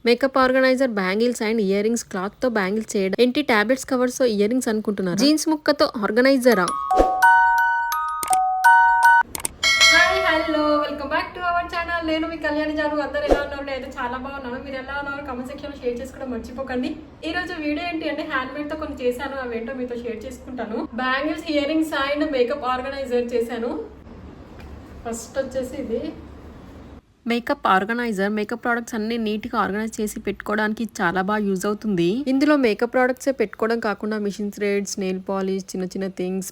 Makeup organiser, bangles and earrings. Cloth తో bangles చేయడం ఏంటి, టాబ్లెట్స్ కవర్స్ తో ఇయర్ రింగ్స్ అనుకుంటున్నారు? జీన్స్ ముక్కతో ఆర్గనైజరా? Hello, welcome back to our channel. నేను మీ కళ్యాణి జాను. అందరు ఎలా ఉన్నారు? నేను చాలా బాగున్నాను. మీరు ఎలా ఉన్నారు? కామెంట్ సెక్షన్ లో షేర్ చేసుకోవడం మర్చిపోకండి. ఈ రోజు వీడియో ఏంటి అంటే హ్యాండ్ మేడ్ తో కొన్ని చేశాను, అవేంటో మీతో షేర్ చేసుకుంటాను. Bangles, earrings and makeup organiser చేశాను. ఫస్ట్ వచ్చేసి ఇది మేకప్ ఆర్గనైజర్. మేకప్ ప్రొడక్ట్స్ అన్ని నీట్ గా ఆర్గనైజ్ చేసి పెట్టుకోవడానికి చాలా బాగా యూజ్ అవుతుంది. ఇందులో మేకప్ ప్రొడక్ట్స్ పెట్టుకోవడం కాకుండా మిషన్ థ్రెడ్స్, నెయిల్ పాలిష్, చిన్న చిన్న థింగ్స్,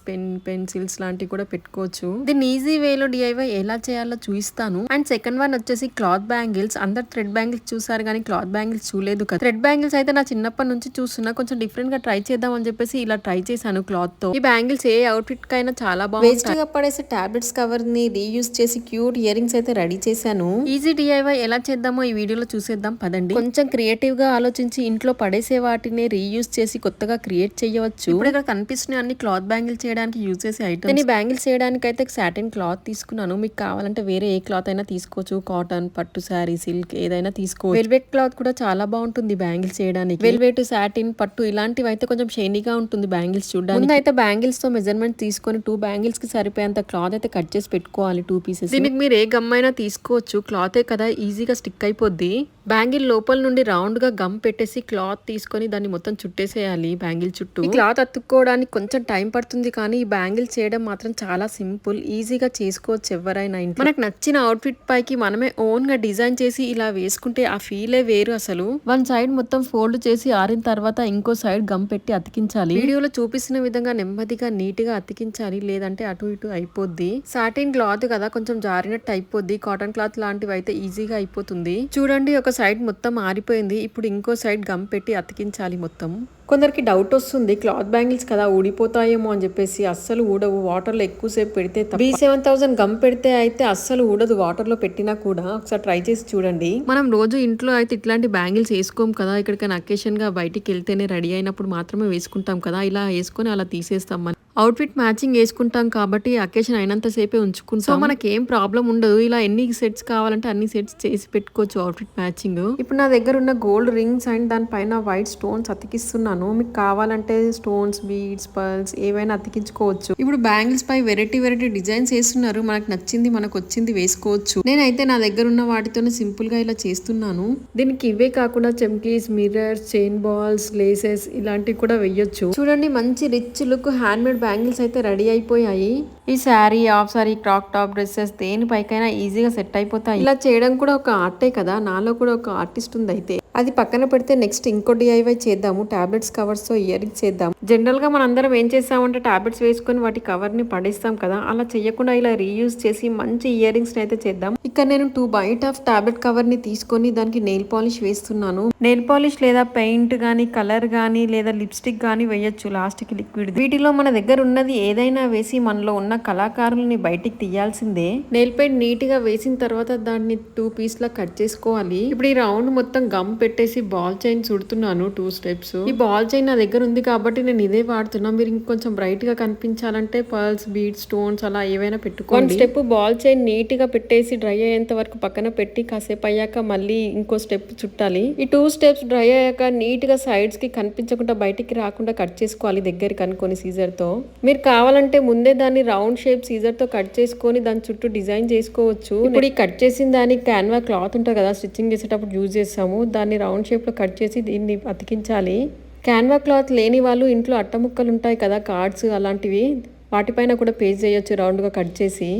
పెన్సిల్స్ లాంటివి కూడా పెట్టుకోవచ్చు. దీన్ని ఈజీ వేలో డిఐవై ఎలా చేయాలో చూపిస్తాను. అండ్ సెకండ్ వన్ వచ్చేసి క్లాత్ బ్యాంగిల్స్. అందరు థ్రెడ్ బ్యాంగిల్స్ చూసారు కానీ క్లాత్ బ్యాంగిల్స్ చూడలేదు కదా. థ్రెడ్ బ్యాంగిల్స్ అయితే నా చిన్నప్పటి నుంచి చూస్తున్నా, కొంచెం డిఫరెంట్ గా ట్రై చేద్దాం అని చెప్పేసి ఇలా ట్రై చేశాను క్లాత్ తో. ఈ బ్యాంగిల్స్ ఏ అవుట్ఫిట్ కైనా చాలా బాగుంది. వేస్ట్ గా పడేసి టాబ్లెట్స్ కవర్ ని రీయూజ్ చేసి క్యూట్ ఇయర్ రింగ్స్ అయితే రెడీ చేశాను. ఈజీ డిఐవై ఎలా చేద్దామో ఈ వీడియోలో చూసేద్దాం పదండి. కొంచెం క్రియేటివ్ గా ఆలోచించి ఇంట్లో పడేసే వాటిని రీయూజ్ చేసి కొత్తగా క్రియేట్ చేయవచ్చు. ఇప్పుడు ఇక్కడ కనిపిస్తున్న అన్ని క్లాత్ బ్యాంగిల్ చేయడానికి యూజ్ చేసే ఐటమ్స్. నేను బ్యాంగిల్స్ చేయడానికి అయితే సాటిన్ క్లాత్ తీసుకున్నాను. మీకు కావాలంటే వేరే ఏ క్లాత్ అయినా తీసుకోవచ్చు. కాటన్, పట్టు శారీ, సిల్క్ ఏదైనా తీసుకోవచ్చు. వెల్వెట్ క్లాత్ కూడా చాలా బాగుంటుంది బ్యాంగిల్స్ చేయడానికి. వెల్వెట్, సాటిన్, పట్టు ఇలాంటివి అయితే కొంచెం షైనీగా ఉంటుంది బ్యాంగిల్స్ చూడడానికి. ముందు అయితే బ్యాంగిల్స్ తో మెజర్మెంట్ తీసుకొని 2 బ్యాంగిల్స్ కి సరిపోయేంత క్లాత్ అయితే కట్ చేసి పెట్టుకోవాలి, 2 పీసెస్. దీనికి మీరు ఏ గమ్ అయినా తీసుకోవచ్చు. క్లాత్ కదా ఈజీగా స్టిక్ అయిపోద్ది. బ్యాంగిల్ లోపల నుండి రౌండ్ గా గమ్ పెట్టేసి క్లాత్ తీసుకొని దాన్ని మొత్తం చుట్టేసేయాలి బ్యాంగిల్ చుట్టూ. ఈ క్లాత్ అతుక్కోవడానికి కొంచెం టైం పడుతుంది కానీ ఈ బ్యాంగిల్ చేయడం మాత్రం చాలా సింపుల్, ఈజీగా చేసుకోవచ్చు ఎవరైనా. మనకు నచ్చిన అవుట్ఫిట్ పైకి మనమే ఓన్ గా డిజైన్ చేసి ఇలా వేసుకుంటే ఆ ఫీలే వేరు అసలు. వన్ సైడ్ మొత్తం ఫోల్డ్ చేసి ఆరిన తర్వాత ఇంకో సైడ్ గమ్ పెట్టి అతికించాలి. వీడియోలో చూపిస్తున్న విధంగా నెమ్మదిగా నీట్ గా అతికించాలి, లేదంటే అటు ఇటు అయిపోద్ది. సాటిన్ క్లాత్ కదా కొంచెం జారినట్టు అయిపోద్ది. కాటన్ క్లాత్ లాంటివి అయితే ఈజీగా అయిపోతుంది. చూడండి, ఒక సైడ్ మొత్తం ఆరిపోయింది. ఇప్పుడు ఇంకో సైడ్ గమ్ పెట్టి అతికించాలి మొత్తం. కొందరికి డౌట్ వస్తుంది, క్లాత్ బ్యాంగిల్స్ కదా ఊడిపోతాయేమో అని చెప్పేసి. అస్సలు ఊడవు, వాటర్ లో ఎక్కువసేపు పెడితే. B7000 గమ్ పెడితే అయితే అస్సలు ఊడదు వాటర్ లో పెట్టినా కూడా. ఒకసారి ట్రై చేసి చూడండి. మనం రోజు ఇంట్లో అయితే ఇట్లాంటి బ్యాంగిల్స్ వేసుకోం కదా, ఇక్కడికైనా అకేషన్ గా బయటికి వెళ్తేనే రెడీ అయినప్పుడు మాత్రమే వేసుకుంటాం కదా. ఇలా వేసుకొని అలా తీసేస్తాం. మనం అవుట్ఫిట్ మ్యాచింగ్ వేసుకుంటాం కాబట్టి అకేషన్ అయినంత సేపే ఉంచుకుంటాం. సో మనకి ఏం ప్రాబ్లం ఉండదు. ఇలా ఎన్ని సెట్స్ కావాలంటే అన్ని సెట్స్ చేసి పెట్టుకోవచ్చు అవుట్ఫిట్ మ్యాచింగ్. ఇప్పుడు నా దగ్గర ఉన్న గోల్డ్ రింగ్స్ అండ్ దానిపైన వైట్ స్టోన్స్ అతికిస్తున్నాను. మీకు కావాలంటే స్టోన్స్, బీడ్స్, పర్ల్స్ ఏవైనా అతికించుకోవచ్చు. ఇప్పుడు బ్యాంగిల్స్ పై వెరైటీ డిజైన్స్ వేస్తున్నారు. మనకు నచ్చింది, మనకు వచ్చింది వేసుకోవచ్చు. నేనైతే నా దగ్గర ఉన్న వాటితోనే సింపుల్ గా ఇలా చేస్తున్నాను. దీనికి ఇవే కాకుండా చమ్కీస్, మిర్రర్స్, చైన్ బాల్స్, లేసెస్ ఇలాంటివి కూడా వేయొచ్చు. చూడండి, మంచి rich look hand made bangles అయితే రెడీ అయిపోయాయి. ఈ sari, half sari, crop top dresses దేనిపైకైనా ఈజీగా సెట్ అయిపోతాయి. ఇలా చేయడం కూడా ఒక ఆర్టే కదా. నాలో కూడా ఒక ఆర్టిస్ట్ ఉంది. అయితే అది పక్కన పెడితే నెక్స్ట్ ఇంకో డిఐవై చేద్దాము. టాబ్లెట్స్ కవర్స్ తో ఇయర్ రింగ్స్ చేద్దాం. జనరల్ గా మనందరం ఏం చేస్తామంటే టాబ్లెట్స్ వేసుకొని వాటి కవర్ ని పడేస్తాం కదా. అలా చేయకుండా ఇలా రీయూజ్ చేసి మంచి ఇయర్ రింగ్స్ అయితే చేద్దాం. ఇక్కడ నేను 2 బైట్ ఆఫ్ టాబ్లెట్ కవర్ ని తీసుకొని దానికి నెయిల్ పాలిష్ వేస్తున్నాను. నెయిల్ పాలిష్ లేదా పెయింట్ గానీ, కలర్ గానీ, లేదా లిప్స్టిక్ గానీ వేయొచ్చు లాస్ట్ కి లిక్విడ్. వీటిలో మన దగ్గర ఉన్నది ఏదైనా వేసి మనలో ఉన్న కళాకారులని బయటికి తీయాల్సిందే. నెయిల్ పెయింట్ నీట్ గా వేసిన తర్వాత దాన్ని 2 పీస్ లా కట్ చేసుకోవాలి. ఇప్పుడు ఈ రౌండ్ మొత్తం గమ్ పెట్టేసి బాల్ చైన్ చుడుతున్నాను 2 స్టెప్స్. ఈ బాల్ చైన్ నా దగ్గర ఉంది కాబట్టి నేను ఇదే వాడుతున్నా. మీరు ఇంకొంచెం బ్రైట్ గా కనిపించాలంటే పర్ల్స్, బీడ్స్, స్టోన్స్ అలా ఏవైనా పెట్టుకోండి. 1 స్టెప్ బాల్ చైన్ నీట్ గా పెట్టేసి డ్రై అయ్యేంత వరకు పక్కన పెట్టి కాసేపు అయ్యాక మళ్ళీ ఇంకో స్టెప్ చుట్టాలి. ఈ 2 స్టెప్స్ డ్రై అయ్యాక నీట్ గా సైడ్స్ కి కనిపించకుండా బయటికి రాకుండా కట్ చేసుకోవాలి దగ్గరికి అనుకొని సీజర్ తో. మీరు కావాలంటే ముందే దాన్ని రౌండ్ షేప్ సీజర్ తో కట్ చేసుకొని దాని చుట్టూ డిజైన్ చేసుకోవచ్చు. ఇప్పుడు ఈ కట్ చేసిన దానికి క్యాన్వా క్లాత్ ఉంటుంది కదా, స్టిచ్చింగ్ చేసేటప్పుడు యూజ్ చేస్తాము. దాన్ని రౌండ్ షేప్ లో కట్ చేసి దీన్ని అతికించాలి. క్యాన్వా క్లాత్ లేని వాళ్ళు ఇంట్లో అట్టముక్కలు ఉంటాయి కదా, కార్డ్స్ అలాంటివి, వాటిపైన కూడా పేస్ట్ చేయొచ్చు రౌండ్ గా కట్ చేసి.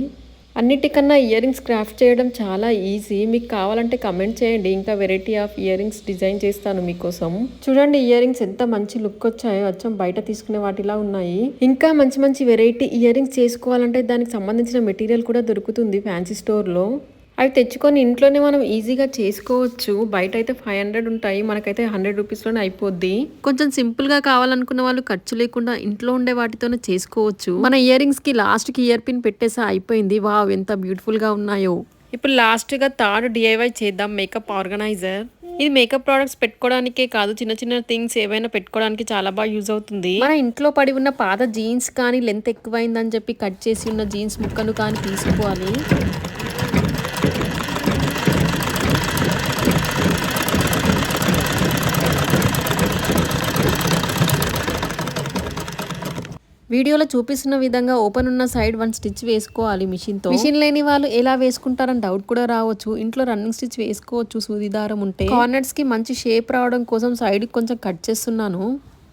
అన్నిటికన్నా ఇయర్ రింగ్స్ క్రాఫ్ట్ చేయడం చాలా ఈజీ. మీకు కావాలంటే కమెంట్ చేయండి, ఇంకా variety of ear rings design చేస్తాను మీకోసం. చూడండి, ఇయర్ రింగ్స్ ఎంత మంచి లుక్ వచ్చాయో, అచ్చం బయట తీసుకునే వాటిలా ఉన్నాయి. ఇంకా మంచి మంచి వెరైటీ ఇయర్ రింగ్స్ చేసుకోవాలంటే దానికి సంబంధించిన మెటీరియల్ కూడా దొరుకుతుంది ఫ్యాన్సీ స్టోర్ లో. అవి తెచ్చుకొని ఇంట్లోనే మనం ఈజీగా చేసుకోవచ్చు. బయట అయితే 500 ఉంటాయి, మనకైతే 100 రూపీస్లోనే అయిపోద్ది. కొంచెం సింపుల్ గా కావాలనుకున్న వాళ్ళు ఖర్చు లేకుండా ఇంట్లో ఉండే వాటితోనే చేసుకోవచ్చు. మన ఇయర్ రింగ్స్ కి లాస్ట్ కి ఇయర్ పిన్ పెట్టేసా అయిపోయింది. వావ్, ఎంత బ్యూటిఫుల్ గా ఉన్నాయో. ఇప్పుడు లాస్ట్ గా థర్డ్ డిఐవై చేద్దాం, మేకప్ ఆర్గనైజర్. ఇది మేకప్ ప్రొడక్ట్స్ పెట్టుకోవడానికే కాదు, చిన్న చిన్న థింగ్స్ ఏవైనా పెట్టుకోవడానికి చాలా బాగా యూజ్ అవుతుంది. మన ఇంట్లో పడి ఉన్న పాత జీన్స్ కానీ లెంత్ ఎక్కువైందని చెప్పి కట్ చేసి ఉన్న జీన్స్ ముక్కను కానీ తీసుకోవాలి. వీడియోలో చూపిస్తున్న విధంగా ఓపెన్ ఉన్న సైడ్ 1 స్టిచ్ వేసుకోవాలి మిషన్ తో. మిషన్ లేని వాళ్ళు ఎలా వేసుకుంటారని డౌట్ కూడా రావచ్చు. ఇంట్లో రన్నింగ్ స్టిచ్ వేసుకోవచ్చు సూది దారం ఉంటే. కార్నర్స్ కి మంచి షేప్ రావడం కోసం సైడ్ కొంచెం కట్ చేస్తున్నాను.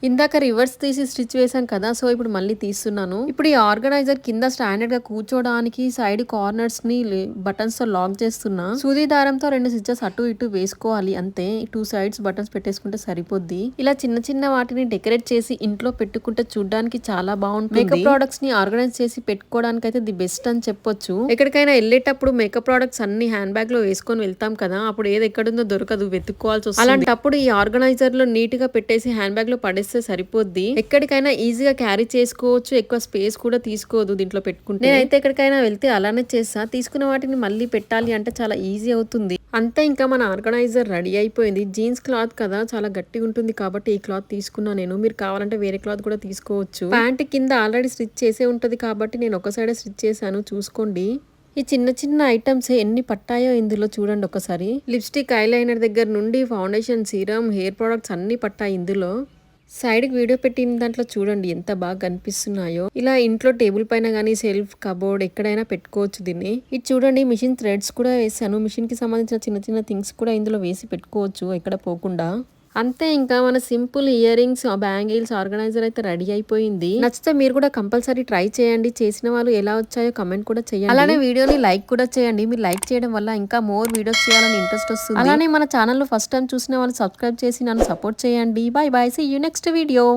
ఇందాక రివర్స్ తీసి స్టిచ్ వేసాం కదా, సో ఇప్పుడు మళ్ళీ తీస్తున్నాను. ఇప్పుడు ఈ ఆర్గనైజర్ కింద స్టాండర్డ్ గా కూర్చోడానికి సైడ్ కార్నర్స్ ని బటన్స్ తో లాక్ చేస్తున్నా. సూది దారంతో 2 స్టిచెస్ అటు ఇటు వేసుకోవాలి అంతే. 2 సైడ్స్ బటన్స్ పెట్టేసుకుంటే సరిపోద్ది. ఇలా చిన్న చిన్న వాటిని డెకరేట్ చేసి ఇంట్లో పెట్టుకుంటే చూడడానికి చాలా బాగుంటుంది. మేకప్ ప్రొడక్ట్స్ ని ఆర్గనైజ్ చేసి పెట్టుకోవడానికి అయితే ది బెస్ట్ అని చెప్పొచ్చు. ఎక్కడికైనా వెళ్ళేటప్పుడు మేకప్ ప్రొడక్ట్స్ అన్ని హ్యాండ్ బ్యాగ్ లో వేసుకొని వెళ్తాం కదా, అప్పుడు ఏది ఎక్కడుందో దొరకదు, వెతుక్కోవాల్సి వస్తుంది. అలాంటప్పుడు ఈ ఆర్గనైజర్ లో నీట్ గా పెట్టేసి హ్యాండ్ బ్యాగ్ లో పడేస్తే సరిపోద్ది. ఎక్కడికైనా ఈజీగా క్యారీ చేసుకోవచ్చు, ఎక్కువ స్పేస్ కూడా తీసుకోదు దీంట్లో పెట్టుకుంటే. నేనైతే ఎక్కడికైనా వెళ్తే అలానే చేస్తా. తీసుకున్న వాటిని మళ్ళీ పెట్టాలి అంటే చాలా ఈజీ అవుతుంది. అంతే, ఇంకా మన ఆర్గనైజర్ రెడీ అయిపోయింది. జీన్స్ క్లాత్ కదా, చాలా గట్టిగా ఉంటుంది కాబట్టి ఈ క్లాత్ తీసుకున్నా నేను. మీరు కావాలంటే వేరే క్లాత్ కూడా తీసుకోవచ్చు. ప్యాంట్ కింద ఆల్రెడీ స్టిచ్ చేసే ఉంటది కాబట్టి నేను ఒక సైడ్ స్టిచ్ చేశాను, చూసుకోండి. ఈ చిన్న చిన్న ఐటమ్స్ ఎన్ని పట్టాయో ఇందులో చూడండి ఒకసారి. లిప్స్టిక్, ఐలైనర్ దగ్గర నుండి ఫౌండేషన్, సీరం, హెయిర్ ప్రొడక్ట్స్ అన్ని పట్టాయి ఇందులో. సైడ్కి వీడియో పెట్టిన దాంట్లో చూడండి ఎంత బాగా కనిపిస్తున్నాయో. ఇలా ఇంట్లో టేబుల్ పైన కానీ సెల్ఫ్, కబోర్డ్ ఎక్కడైనా పెట్టుకోవచ్చు దీన్ని. ఇది చూడండి, మిషన్ థ్రెడ్స్ కూడా వేసాను. మిషన్ కి సంబంధించిన చిన్న చిన్న థింగ్స్ కూడా ఇందులో వేసి పెట్టుకోవచ్చు ఎక్కడ పోకుండా. అంతే, ఇంకా మన simple earrings, bangles organiser అయితే రెడీ అయిపోయింది. నచ్చితే మీరు కూడా కంపల్సరీ ట్రై చేయండి. చేసిన వాళ్ళు ఎలా వచ్చాయో కమెంట్ కూడా చేయండి. అలానే వీడియోని లైక్ కూడా చేయండి. మీరు లైక్ చేయడం వల్ల ఇంకా మోర్ వీడియోస్ చేయాలని ఇంట్రెస్ట్ వస్తుంది. అలానే మన ఛానల్ లో ఫస్ట్ టైం చూసిన వాళ్ళు సబ్స్క్రైబ్ చేసి నన్ను సపోర్ట్ చేయండి. Bye bye, see you next video.